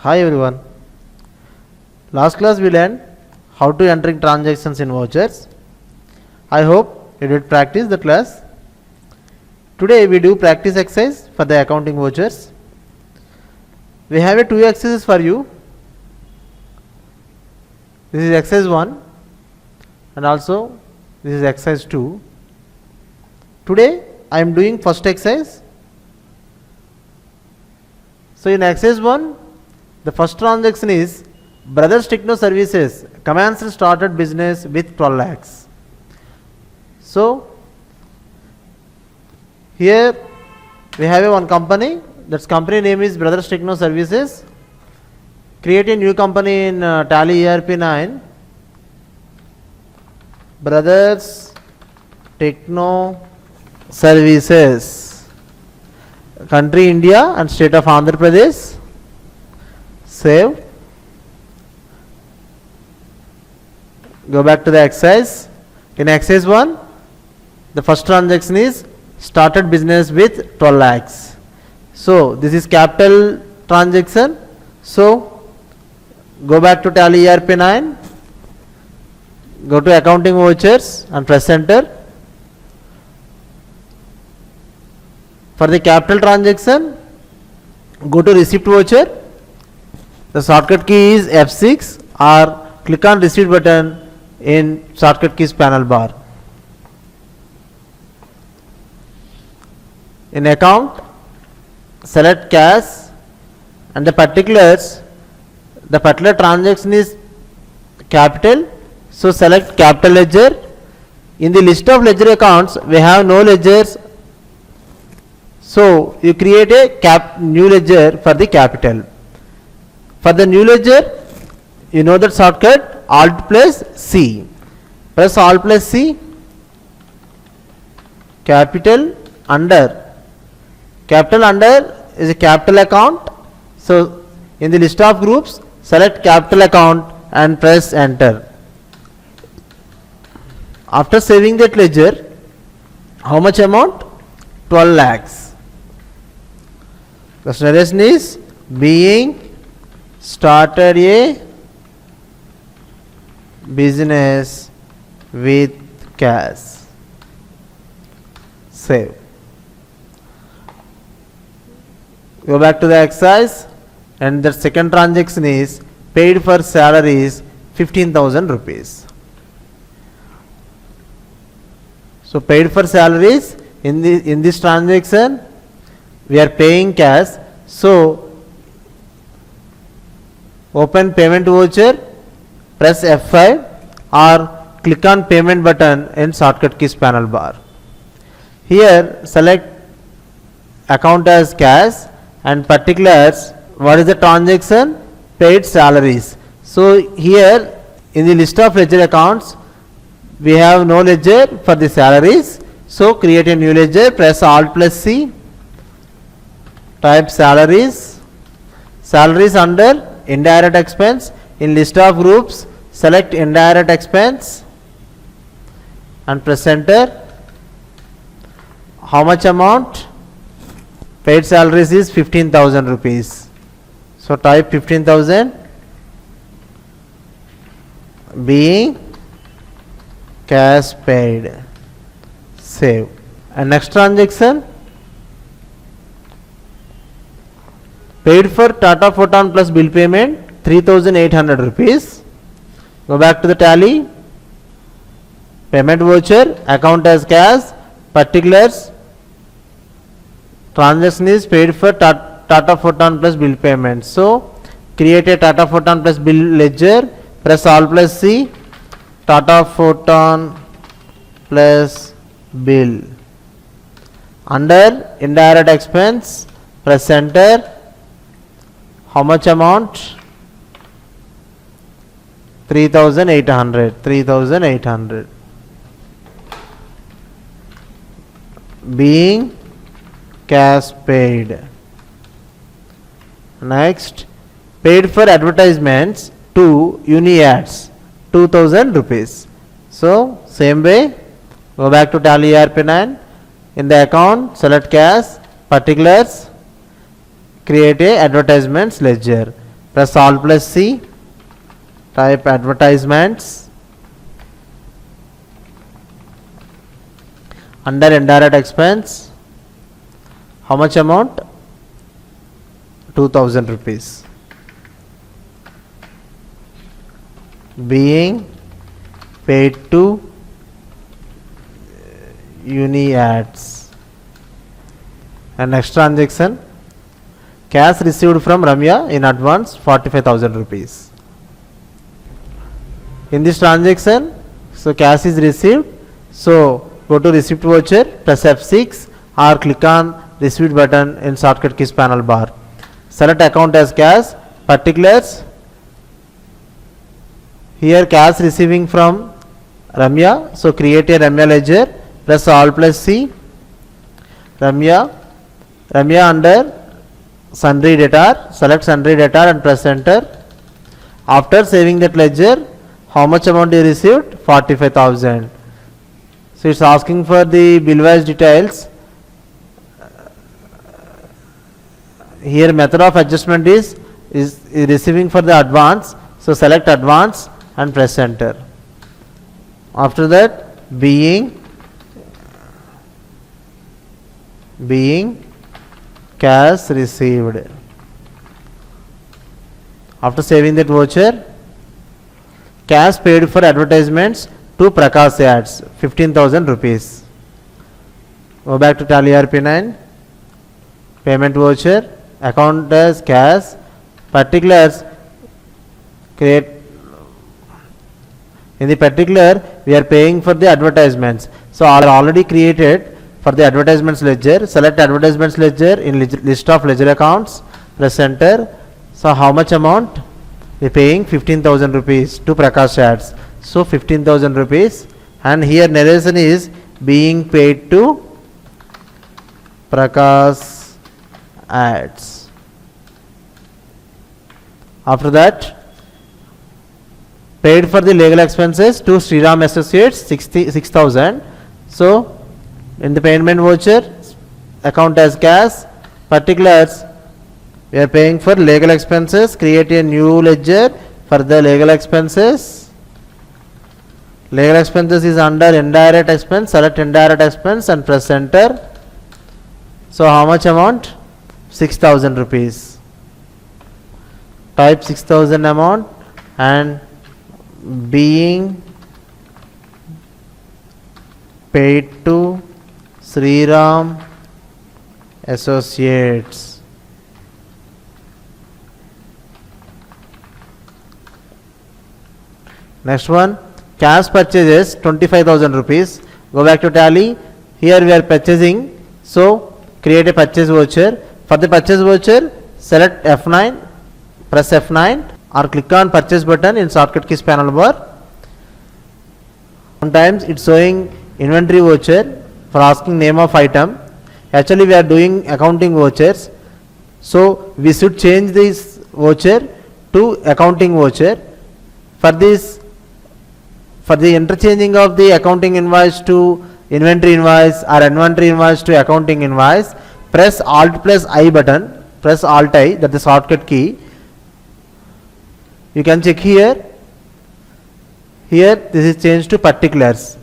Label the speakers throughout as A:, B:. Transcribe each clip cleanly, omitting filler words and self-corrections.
A: Hi everyone. Last class we learned how to entering transactions in vouchers. I hope you did practice the class. Today we do practice exercise for the accounting vouchers. We have a 2 exercises for you. This is exercise 1 and also this is exercise 2. Today I am doing first exercise. So in exercise 1, the first transaction is Brothers Techno Services commenced started business with 12 lakhs. So here we have one company, that company name is Brothers Techno Services. Create a new company in Tally ERP 9. Brothers Techno Services, country India and state of Andhra Pradesh. Save. Go back to the exercise. In exercise 1, the first transaction is started business with 12 lakhs. So this is capital transaction. So go back to Tally ERP 9. Go to accounting vouchers and press enter. For the capital transaction, go to receipt voucher. The shortcut key is F6 or click on receipt button in shortcut keys panel bar. In account, select cash and the particulars. The particular transaction is capital, so select capital ledger. In the list of ledger accounts, we have no ledgers. So you create a new ledger for the capital. For the new ledger, you know that shortcut Alt plus C. Press Alt plus C. Capital under. Capital under is a capital account. So in the list of groups, select capital account and press enter. After saving that ledger, how much amount? 12 lakhs. The narration is being started a business with cash. Save. Go back to the exercise and the second transaction is paid for salaries 15,000 rupees. So paid for salaries in this transaction we are paying cash. So open payment voucher, press F5 or click on payment button in shortcut keys panel bar. Here select account as cash and particulars. What is the transaction? Paid salaries. So here in the list of ledger accounts we have no ledger for the salaries. So create a new ledger, press Alt plus C, type salaries. Salaries under indirect expense. In list of groups, select indirect expense and press enter. How much amount? Paid salaries is 15,000 rupees. So type 15,000 being cash paid. Save. And next transaction, paid for Tata Photon plus bill payment 3,800 rupees. Go back to the tally, payment voucher, account as cash, particulars, transaction is paid for Tata Photon plus bill payment. So create a Tata Photon plus bill ledger, press Alt plus C, Tata Photon plus bill. Under indirect expense, press enter. How much amount? 3,800. 3,800. Being cash paid. Next, paid for advertisements to Uni Ads 2,000 rupees. So same way, go back to Tally ERP 9. In the account, select cash, particulars, create a advertisements ledger. press Alt plus C, type advertisements. Under indirect expense, how much amount? 2000 rupees. Being paid to Uni Ads. And next transaction, cash received from Ramya in advance 45,000 rupees. In this transaction, so cash is received, so go to receipt voucher, press F6 or click on receipt button in shortcut keys panel bar. Select account as cash, particulars. Here cash receiving from Ramya, so create a Ramya ledger, press Alt plus C, Ramya under sundry debtor, select sundry debtor and press enter. After saving that ledger, how much amount you received? 45,000. So it's asking for the bill wise details. Here method of adjustment is receiving for the advance, so select advance and press enter. After that, being cash received. After saving that voucher, cash paid for advertisements to Prakash Ads, 15,000 rupees. Go back to Tally RP9, payment voucher, account as cash, particulars, create. In the particular, we are paying for the advertisements. So are already created for the advertisements ledger. Select advertisements ledger in list of ledger accounts, press enter. So how much amount? We are paying 15,000 rupees to Prakash Ads. So 15,000 rupees, and here narration is being paid to Prakash Ads. After that, paid for the legal expenses to Sriram Associates 6,000. So in the payment voucher, account as cash, particulars, we are paying for legal expenses, create a new ledger for the legal expenses. Legal expenses is under indirect expense, select indirect expense and press enter. So how much amount? 6,000 rupees. Type 6,000 amount and being paid to Sriram Associates. Next one, cash purchases 25,000 rupees. Go back to Tally. Here we are purchasing, so create a purchase voucher. For the purchase voucher, select F9, press F9 or click on purchase button in shortcut keys panel bar. Sometimes it's showing inventory voucher for asking name of item. Actually we are doing accounting vouchers, so we should change this voucher to accounting voucher. For this, for the interchanging of the accounting invoice to inventory invoice or inventory invoice to accounting invoice, press Alt plus I button, press Alt I, that is the shortcut key. You can check here. Here this is changed to particulars.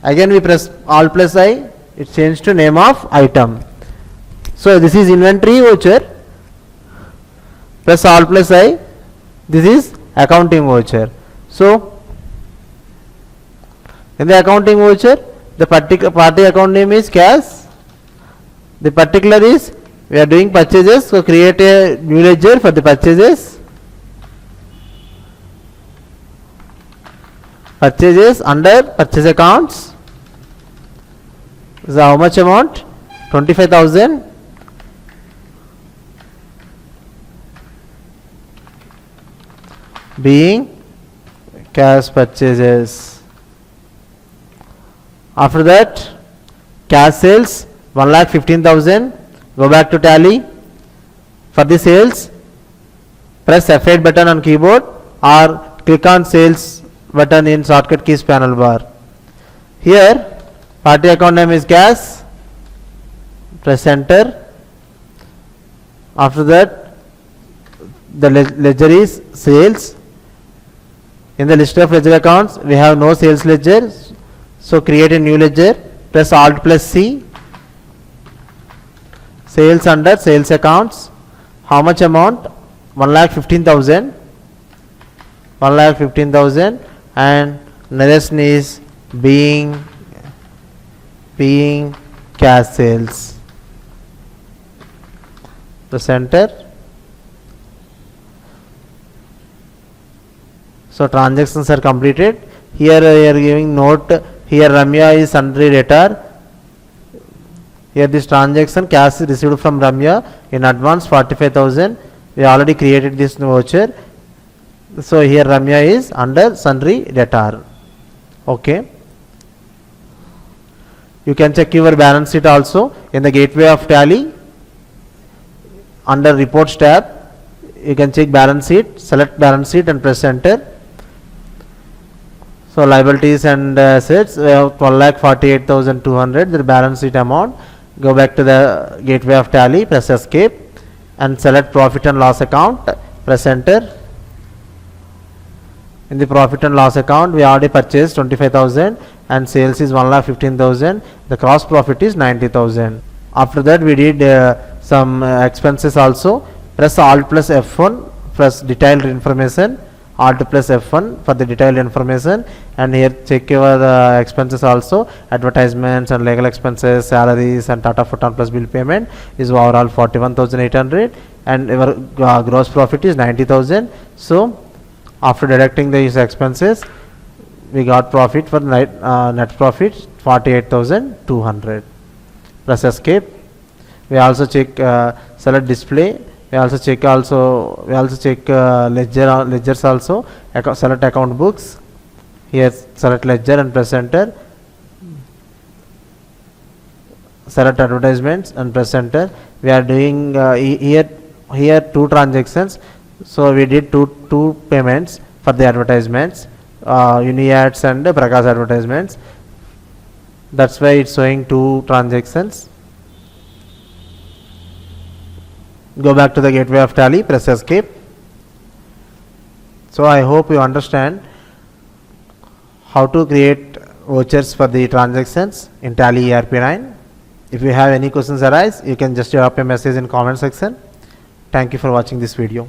A: Again we press Alt plus I, it changed to name of item. So this is inventory voucher, press Alt plus I, this is accounting voucher. So in the accounting voucher, the particular party account name is cash. The particular is we are doing purchases, so create a new ledger for the purchases. Purchases under purchase accounts. So how much amount? 25,000. Being cash purchases. After that, cash sales 1,15,000. Go back to Tally. For the sales, press F8 button on keyboard or click on sales button in shortcut keys panel bar. Here party account name is cash, press enter. After that, the ledger is sales. In the list of ledger accounts, we have no sales ledger. So create a new ledger, press Alt plus C. Sales under sales accounts. How much amount? 1,15,000. 1,15,000, and nearest is being cash sales. Press enter. So transactions are completed. Here we are giving note. Here Ramya is sundry debtor. Here this transaction cash is received from Ramya in advance 45,000. We already created this voucher. So here Ramya is under sundry debtor. Okay. You can check your balance sheet also in the gateway of Tally. Under reports tab, you can check balance sheet, select balance sheet and press enter. So liabilities and assets, we have 12,48,200, the balance sheet amount. Go back to the gateway of Tally, press escape and select profit and loss account, press enter. In the profit and loss account, we already purchased 25,000 and sales is 1,15,000. The gross profit is 90,000. After that, we did some expenses also. Press Alt plus F1, press detailed information. Alt plus F1 for the detailed information, and here check your expenses also. Advertisements and legal expenses, salaries and Tata Photon plus bill payment is overall 41,800, and our gross profit is 90,000. So after deducting these expenses, we got profit for net profit 48,200. Press escape. We also check select display. We also check ledgers also. Select account books. Here select ledger and press enter. Select advertisements and press enter. We are doing here two transactions. So we did two payments for the advertisements, UniAds and Prakash advertisements. That's why it's showing two transactions. Go back to the gateway of Tally, press escape. So I hope you understand how to create vouchers for the transactions in Tally ERP9. If you have any questions arise, you can just drop a message in comment section. Thank you for watching this video.